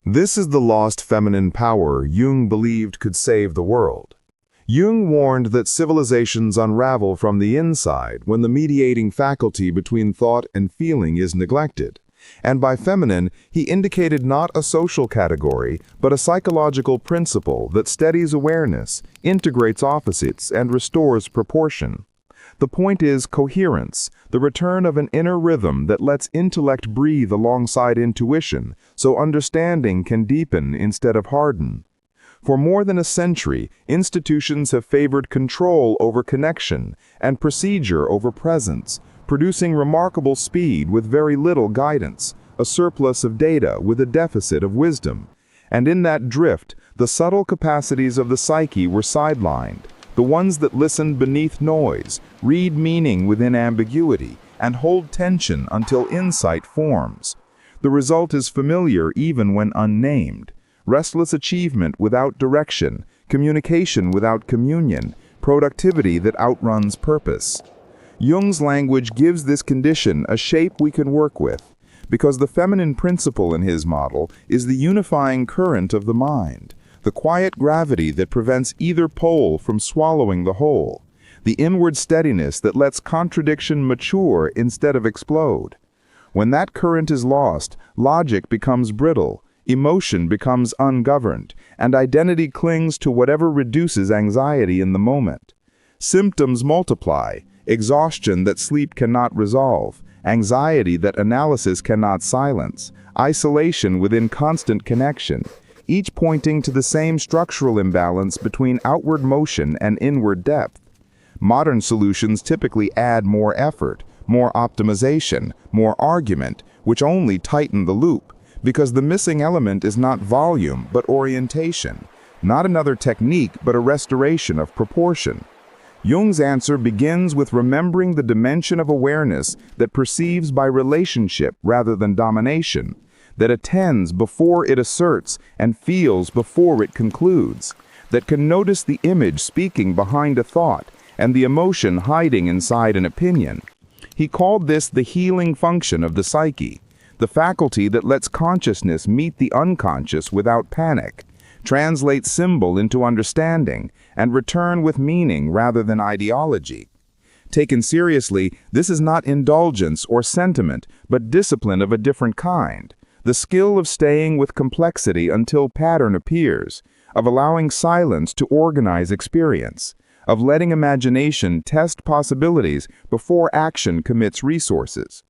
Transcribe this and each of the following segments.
This is the lost feminine power Jung believed could save the world. Jung warned that civilizations unravel from the inside when the mediating faculty between thought and feeling is neglected. And by feminine, he indicated not a social category, but a psychological principle that steadies awareness, integrates opposites, and restores proportion. The point is coherence, the return of an inner rhythm that lets intellect breathe alongside intuition, so understanding can deepen instead of harden. For more than a century, institutions have favored control over connection and procedure over presence, producing remarkable speed with very little guidance, a surplus of data with a deficit of wisdom. And in that drift, the subtle capacities of the psyche were sidelined, the ones that listen beneath noise, read meaning within ambiguity, and hold tension until insight forms. The result is familiar even when unnamed. Restless achievement without direction, communication without communion, productivity that outruns purpose. Jung's language gives this condition a shape we can work with, because the feminine principle in his model is the unifying current of the mind, the quiet gravity that prevents either pole from swallowing the whole, the inward steadiness that lets contradiction mature instead of explode. When that current is lost, logic becomes brittle, emotion becomes ungoverned, and identity clings to whatever reduces anxiety in the moment. Symptoms multiply, exhaustion that sleep cannot resolve, anxiety that analysis cannot silence, isolation within constant connection, each pointing to the same structural imbalance between outward motion and inward depth. Modern solutions typically add more effort, more optimization, more argument, which only tighten the loop, because the missing element is not volume but orientation, not another technique but a restoration of proportion. Jung's answer begins with remembering the dimension of awareness that perceives by relationship rather than domination, that attends before it asserts and feels before it concludes, that can notice the image speaking behind a thought and the emotion hiding inside an opinion. He called this the healing function of the psyche, the faculty that lets consciousness meet the unconscious without panic, translate symbol into understanding, and return with meaning rather than ideology. Taken seriously, this is not indulgence or sentiment, but discipline of a different kind, the skill of staying with complexity until pattern appears, of allowing silence to organize experience, of letting imagination test possibilities before action commits resources.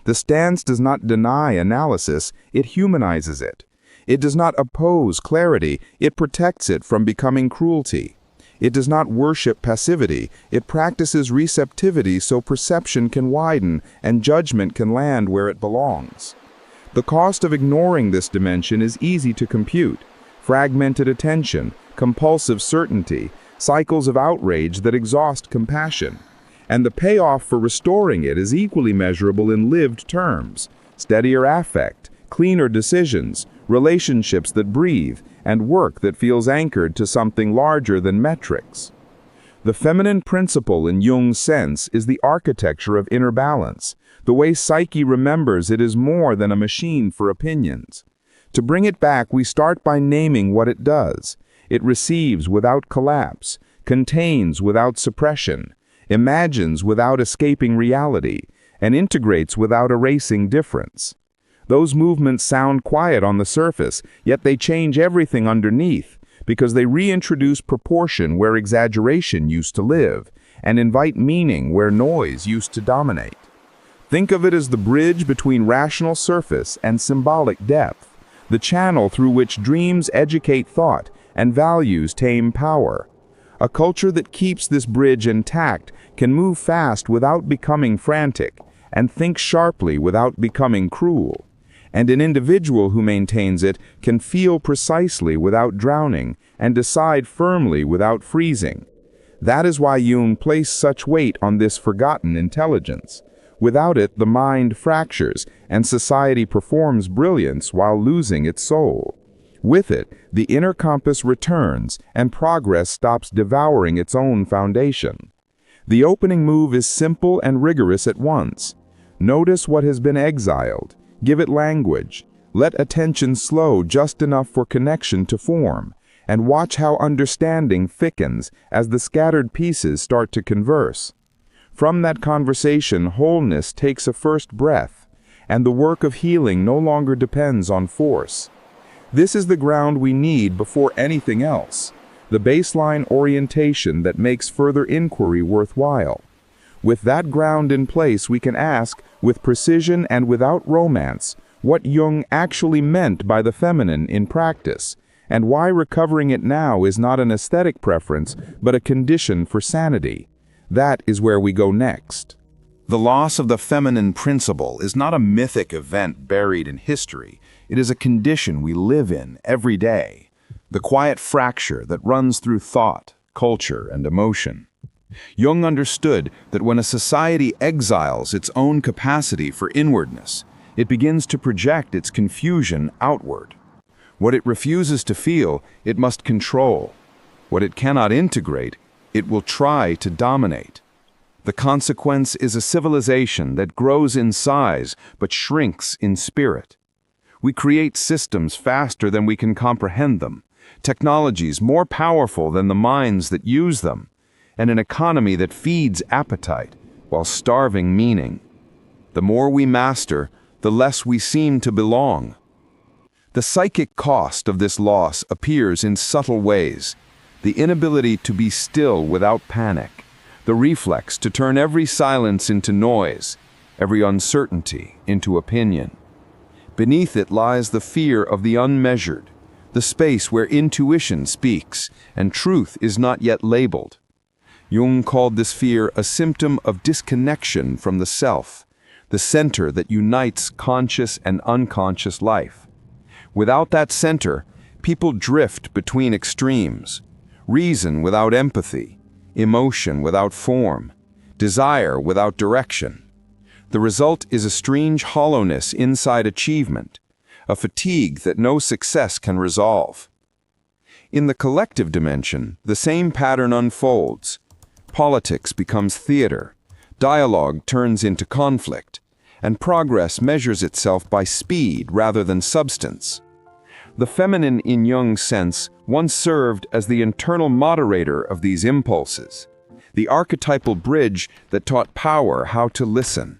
The stance does not deny analysis, it humanizes it. It does not oppose clarity, it protects it from becoming cruelty. It does not worship passivity, it practices receptivity so perception can widen and judgment can land where it belongs. The cost of ignoring this dimension is easy to compute: fragmented attention, compulsive certainty, cycles of outrage that exhaust compassion. And the payoff for restoring it is equally measurable in lived terms: steadier affect, cleaner decisions, relationships that breathe, and work that feels anchored to something larger than metrics. The feminine principle in Jung's sense is the architecture of inner balance, the way psyche remembers it is more than a machine for opinions. To bring it back, we start by naming what it does. It receives without collapse, contains without suppression, imagines without escaping reality, and integrates without erasing difference. Those movements sound quiet on the surface, yet they change everything underneath, because they reintroduce proportion where exaggeration used to live, and invite meaning where noise used to dominate. Think of it as the bridge between rational surface and symbolic depth, the channel through which dreams educate thought and values tame power. A culture that keeps this bridge intact can move fast without becoming frantic, and think sharply without becoming cruel. And an individual who maintains it can feel precisely without drowning, and decide firmly without freezing. That is why Jung placed such weight on this forgotten intelligence. Without it, the mind fractures, and society performs brilliance while losing its soul. With it, the inner compass returns, and progress stops devouring its own foundation. The opening move is simple and rigorous at once. Notice what has been exiled. Give it language. Let attention slow just enough for connection to form, and watch how understanding thickens as the scattered pieces start to converse. From that conversation, wholeness takes a first breath, and the work of healing no longer depends on force. This is the ground we need before anything else, the baseline orientation that makes further inquiry worthwhile. With that ground in place, we can ask, with precision and without romance, what Jung actually meant by the feminine in practice, and why recovering it now is not an aesthetic preference, but a condition for sanity. That is where we go next. The loss of the feminine principle is not a mythic event buried in history. It is a condition we live in every day, the quiet fracture that runs through thought, culture, and emotion. Jung understood that when a society exiles its own capacity for inwardness, it begins to project its confusion outward. What it refuses to feel, it must control. What it cannot integrate, it will try to dominate. The consequence is a civilization that grows in size but shrinks in spirit. We create systems faster than we can comprehend them, technologies more powerful than the minds that use them, and an economy that feeds appetite while starving meaning. The more we master, the less we seem to belong. The psychic cost of this loss appears in subtle ways: the inability to be still without panic, the reflex to turn every silence into noise, every uncertainty into opinion. Beneath it lies the fear of the unmeasured, the space where intuition speaks and truth is not yet labeled. Jung called this fear a symptom of disconnection from the self, the center that unites conscious and unconscious life. Without that center, people drift between extremes: reason without empathy, emotion without form, desire without direction. The result is a strange hollowness inside achievement, a fatigue that no success can resolve. In the collective dimension, the same pattern unfolds. Politics becomes theater, dialogue turns into conflict, and progress measures itself by speed rather than substance. The feminine in Jung's sense once served as the internal moderator of these impulses, the archetypal bridge that taught power how to listen.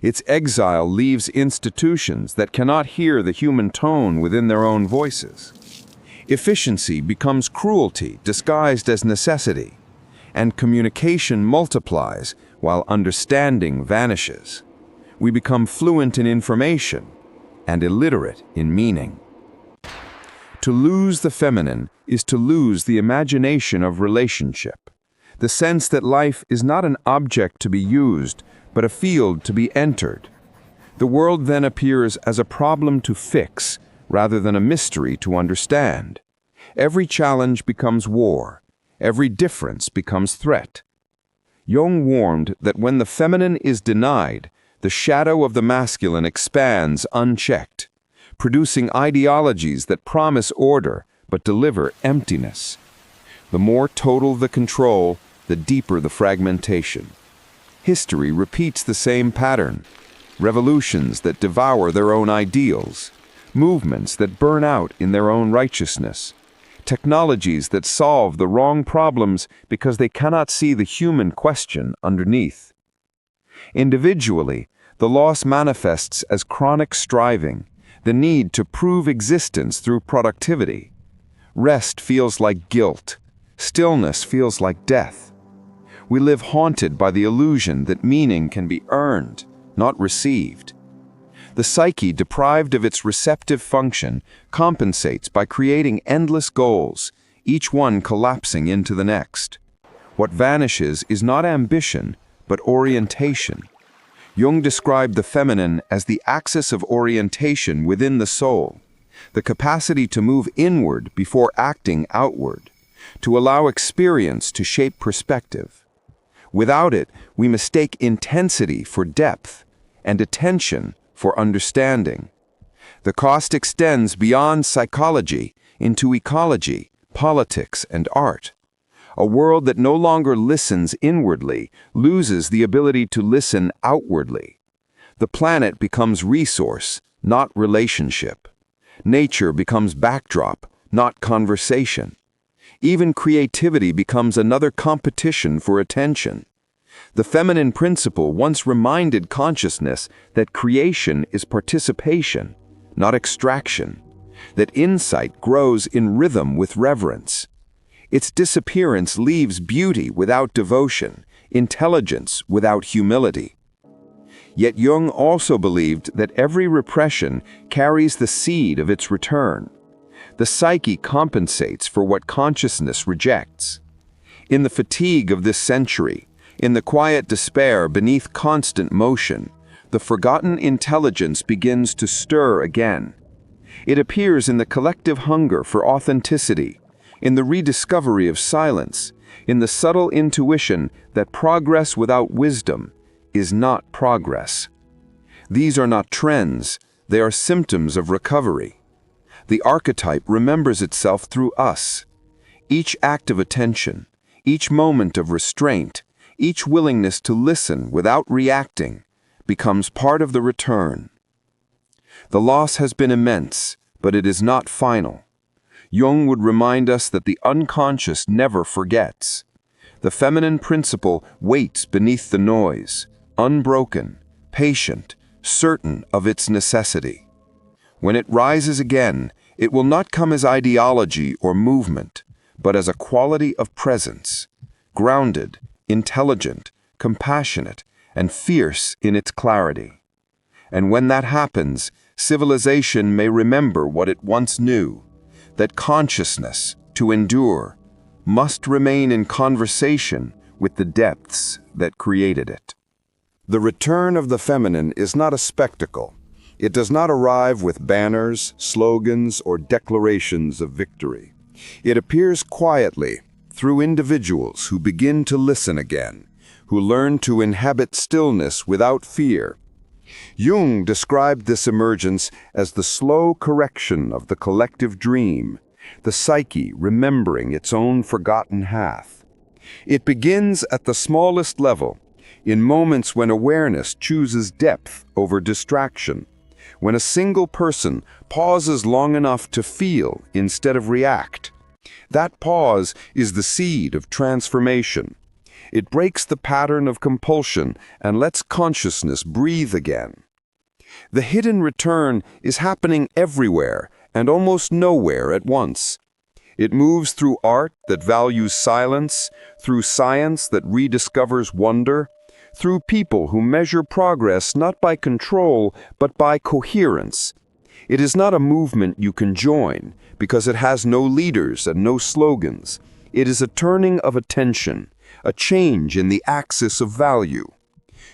Its exile leaves institutions that cannot hear the human tone within their own voices. Efficiency becomes cruelty disguised as necessity, and communication multiplies while understanding vanishes. We become fluent in information and illiterate in meaning. To lose the feminine is to lose the imagination of relationship, the sense that life is not an object to be used, but a field to be entered. The world then appears as a problem to fix, rather than a mystery to understand. Every challenge becomes war. Every difference becomes threat. Jung warned that when the feminine is denied, the shadow of the masculine expands unchecked, producing ideologies that promise order but deliver emptiness. The more total the control, the deeper the fragmentation. History repeats the same pattern: revolutions that devour their own ideals, movements that burn out in their own righteousness, technologies that solve the wrong problems because they cannot see the human question underneath. Individually, the loss manifests as chronic striving, the need to prove existence through productivity. Rest feels like guilt. Stillness feels like death. We live haunted by the illusion that meaning can be earned, not received. The psyche, deprived of its receptive function, compensates by creating endless goals, each one collapsing into the next. What vanishes is not ambition, but orientation. Jung described the feminine as the axis of orientation within the soul, the capacity to move inward before acting outward, to allow experience to shape perspective. Without it, we mistake intensity for depth and attention for understanding. The cost extends beyond psychology into ecology, politics, and art. A world that no longer listens inwardly loses the ability to listen outwardly. The planet becomes resource, not relationship. Nature becomes backdrop, not conversation. Even creativity becomes another competition for attention. The feminine principle once reminded consciousness that creation is participation, not extraction, that insight grows in rhythm with reverence. Its disappearance leaves beauty without devotion, intelligence without humility. Yet Jung also believed that every repression carries the seed of its return. The psyche compensates for what consciousness rejects. In the fatigue of this century, in the quiet despair beneath constant motion, the forgotten intelligence begins to stir again. It appears in the collective hunger for authenticity, in the rediscovery of silence, in the subtle intuition that progress without wisdom is not progress. These are not trends, they are symptoms of recovery. The archetype remembers itself through us. Each act of attention, each moment of restraint, each willingness to listen without reacting, becomes part of the return. The loss has been immense, but it is not final. Jung would remind us that the unconscious never forgets. The feminine principle waits beneath the noise, unbroken, patient, certain of its necessity. When it rises again, it will not come as ideology or movement, but as a quality of presence, grounded, intelligent, compassionate, and fierce in its clarity. And when that happens, civilization may remember what it once knew, that consciousness, to endure, must remain in conversation with the depths that created it. The return of the feminine is not a spectacle. It does not arrive with banners, slogans, or declarations of victory. It appears quietly, through individuals who begin to listen again, who learn to inhabit stillness without fear. Jung described this emergence as the slow correction of the collective dream, the psyche remembering its own forgotten hath. It begins at the smallest level, in moments when awareness chooses depth over distraction, when a single person pauses long enough to feel instead of react. That pause is the seed of transformation. It breaks the pattern of compulsion and lets consciousness breathe again. The hidden return is happening everywhere and almost nowhere at once. It moves through art that values silence, through science that rediscovers wonder, through people who measure progress not by control but by coherence. It is not a movement you can join, because it has no leaders and no slogans. It is a turning of attention, a change in the axis of value.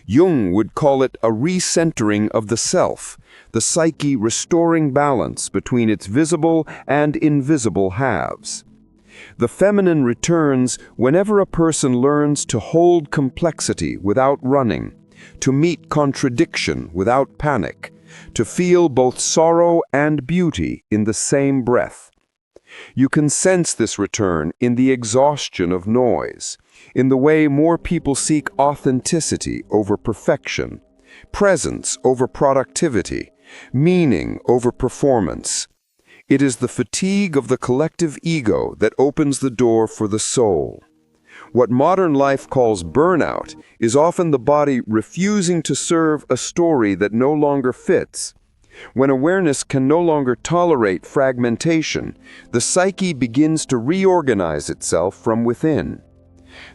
Jung would call it a recentering of the self, the psyche restoring balance between its visible and invisible halves. The feminine returns whenever a person learns to hold complexity without running, to meet contradiction without panic, to feel both sorrow and beauty in the same breath. You can sense this return in the exhaustion of noise, in the way more people seek authenticity over perfection, presence over productivity, meaning over performance. It is the fatigue of the collective ego that opens the door for the soul. What modern life calls burnout is often the body refusing to serve a story that no longer fits. When awareness can no longer tolerate fragmentation, the psyche begins to reorganize itself from within.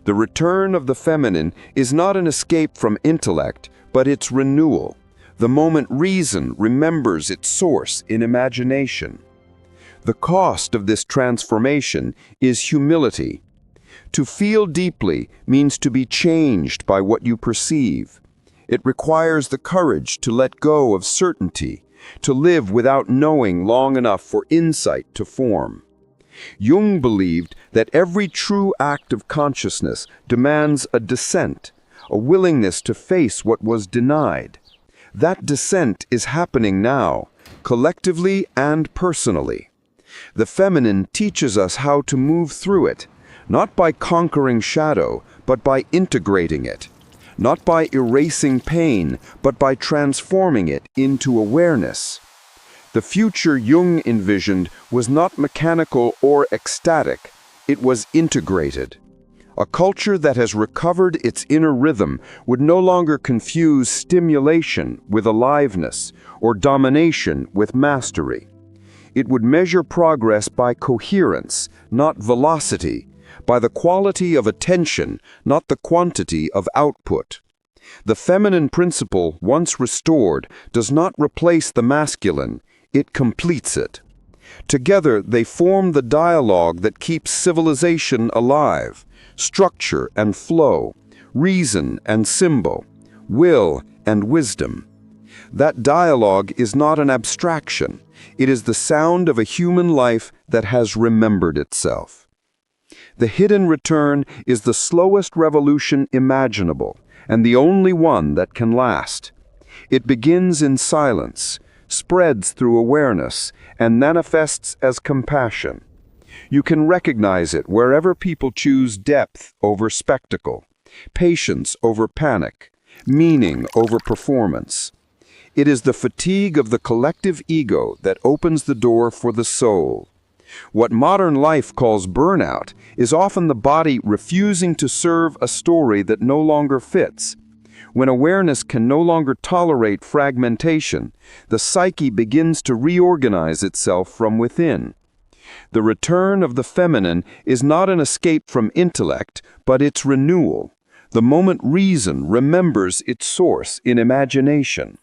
The return of the feminine is not an escape from intellect, but its renewal, the moment reason remembers its source in imagination. The cost of this transformation is humility. To feel deeply means to be changed by what you perceive. It requires the courage to let go of certainty, to live without knowing long enough for insight to form. Jung believed that every true act of consciousness demands a descent, a willingness to face what was denied. That descent is happening now, collectively and personally. The feminine teaches us how to move through it, not by conquering shadow, but by integrating it, not by erasing pain, but by transforming it into awareness. The future Jung envisioned was not mechanical or ecstatic, it was integrated. A culture that has recovered its inner rhythm would no longer confuse stimulation with aliveness or domination with mastery. It would measure progress by coherence, not velocity, by the quality of attention, not the quantity of output. The feminine principle, once restored, does not replace the masculine, it completes it. Together they form the dialogue that keeps civilization alive, structure and flow, reason and symbol, will and wisdom. That dialogue is not an abstraction, it is the sound of a human life that has remembered itself. The hidden return is the slowest revolution imaginable, and the only one that can last. It begins in silence, spreads through awareness, and manifests as compassion. You can recognize it wherever people choose depth over spectacle, patience over panic, meaning over performance. It is the fatigue of the collective ego that opens the door for the soul. What modern life calls burnout is often the body refusing to serve a story that no longer fits. When awareness can no longer tolerate fragmentation, the psyche begins to reorganize itself from within. The return of the feminine is not an escape from intellect, but its renewal, the moment reason remembers its source in imagination.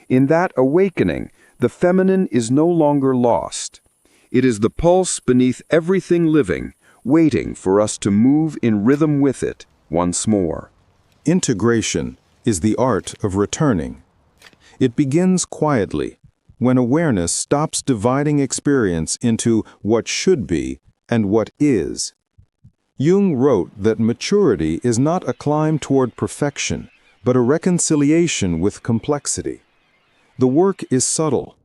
In that awakening, the feminine is no longer lost. It is the pulse beneath everything living, waiting for us to move in rhythm with it once more. Integration is the art of returning. It begins quietly, when awareness stops dividing experience into what should be and what is. Jung wrote that maturity is not a climb toward perfection, but a reconciliation with complexity. The work is subtle.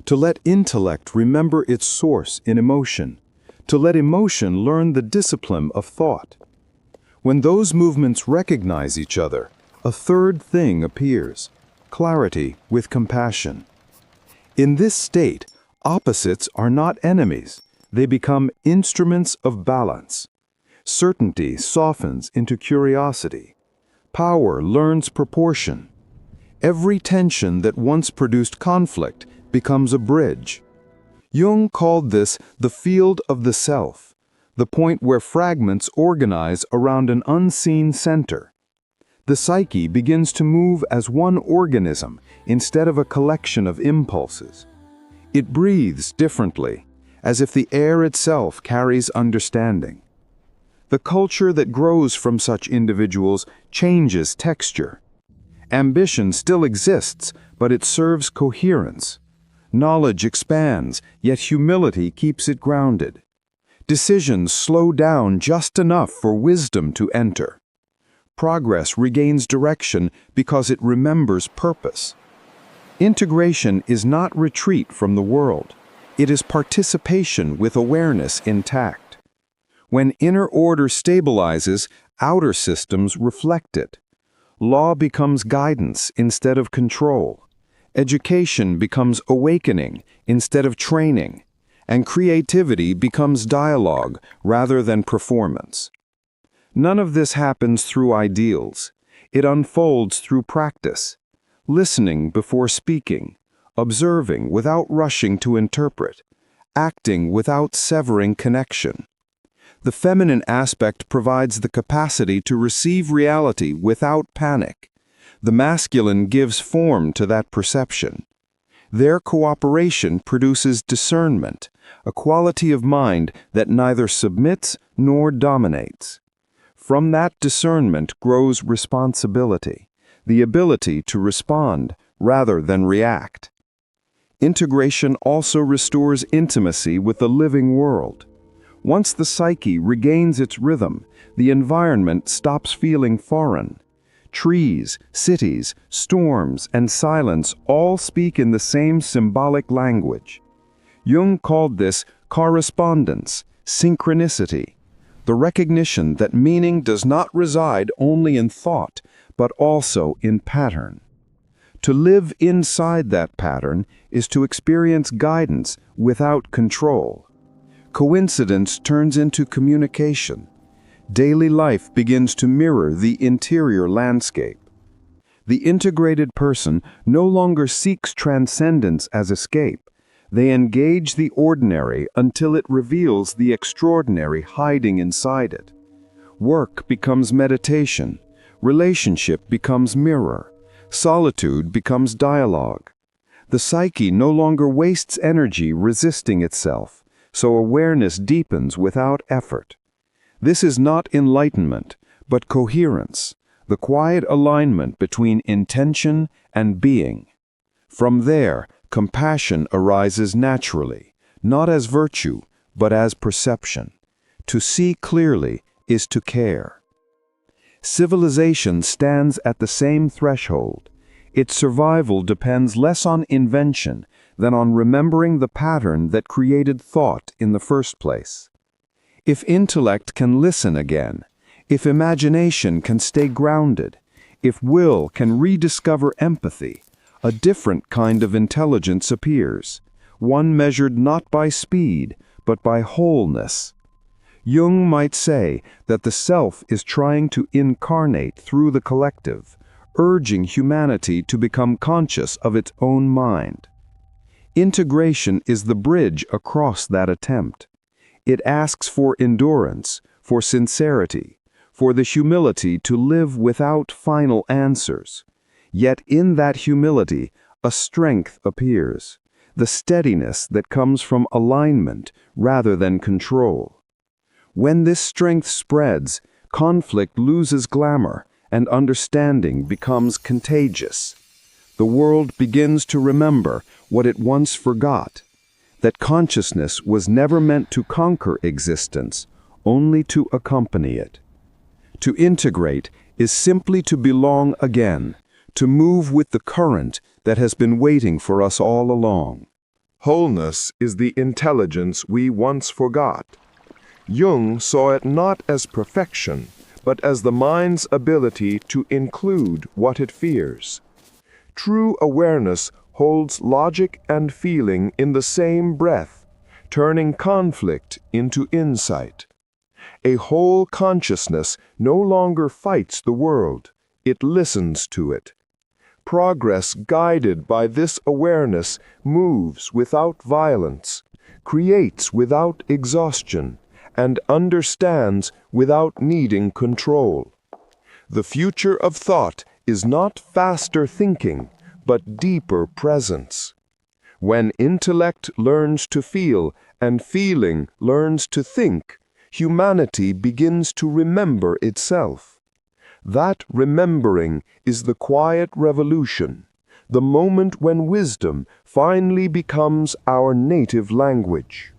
To let intellect remember its source in emotion, to let emotion learn the discipline of thought. When those movements recognize each other, a third thing appears: clarity with compassion. In this state, opposites are not enemies, they become instruments of balance. Certainty softens into curiosity. Power learns proportion. Every tension that once produced conflict becomes a bridge. Jung called this the field of the self, the point where fragments organize around an unseen center. The psyche begins to move as one organism instead of a collection of impulses. It breathes differently, as if the air itself carries understanding. The culture that grows from such individuals changes texture. Ambition still exists, but it serves coherence. Knowledge expands, yet humility keeps it grounded. Decisions slow down just enough for wisdom to enter. Progress regains direction because it remembers purpose. Integration is not retreat from the world. It is participation with awareness intact. When inner order stabilizes, outer systems reflect it. Law becomes guidance instead of control. Education becomes awakening instead of training, and creativity becomes dialogue rather than performance. None of this happens through ideals. It unfolds through practice, listening before speaking, observing without rushing to interpret, acting without severing connection. The feminine aspect provides the capacity to receive reality without panic. The masculine gives form to that perception. Their cooperation produces discernment, a quality of mind that neither submits nor dominates. From that discernment grows responsibility, the ability to respond rather than react. Integration also restores intimacy with the living world. Once the psyche regains its rhythm, the environment stops feeling foreign. Trees, cities, storms, and silence all speak in the same symbolic language. Jung called this correspondence, synchronicity, the recognition that meaning does not reside only in thought, but also in pattern. To live inside that pattern is to experience guidance without control. Coincidence turns into communication. Daily life begins to mirror the interior landscape. The integrated person no longer seeks transcendence as escape. They engage the ordinary until it reveals the extraordinary hiding inside it. Work becomes meditation. Relationship becomes mirror. Solitude becomes dialogue. The psyche no longer wastes energy resisting itself, so awareness deepens without effort. This is not enlightenment, but coherence, the quiet alignment between intention and being. From there, compassion arises naturally, not as virtue, but as perception. To see clearly is to care. Civilization stands at the same threshold. Its survival depends less on invention than on remembering the pattern that created thought in the first place. If intellect can listen again, if imagination can stay grounded, if will can rediscover empathy, a different kind of intelligence appears, one measured not by speed, but by wholeness. Jung might say that the self is trying to incarnate through the collective, urging humanity to become conscious of its own mind. Integration is the bridge across that attempt. It asks for endurance, for sincerity, for the humility to live without final answers. Yet in that humility, a strength appears, the steadiness that comes from alignment rather than control. When this strength spreads, conflict loses glamour and understanding becomes contagious. The world begins to remember what it once forgot, that consciousness was never meant to conquer existence, only to accompany it. To integrate is simply to belong again, to move with the current that has been waiting for us all along. Wholeness is the intelligence we once forgot. Jung saw it not as perfection, but as the mind's ability to include what it fears. True awareness holds logic and feeling in the same breath, turning conflict into insight. A whole consciousness no longer fights the world, it listens to it. Progress guided by this awareness moves without violence, creates without exhaustion, and understands without needing control. The future of thought is not faster thinking, but deeper presence. When intellect learns to feel and feeling learns to think, humanity begins to remember itself. That remembering is the quiet revolution, the moment when wisdom finally becomes our native language.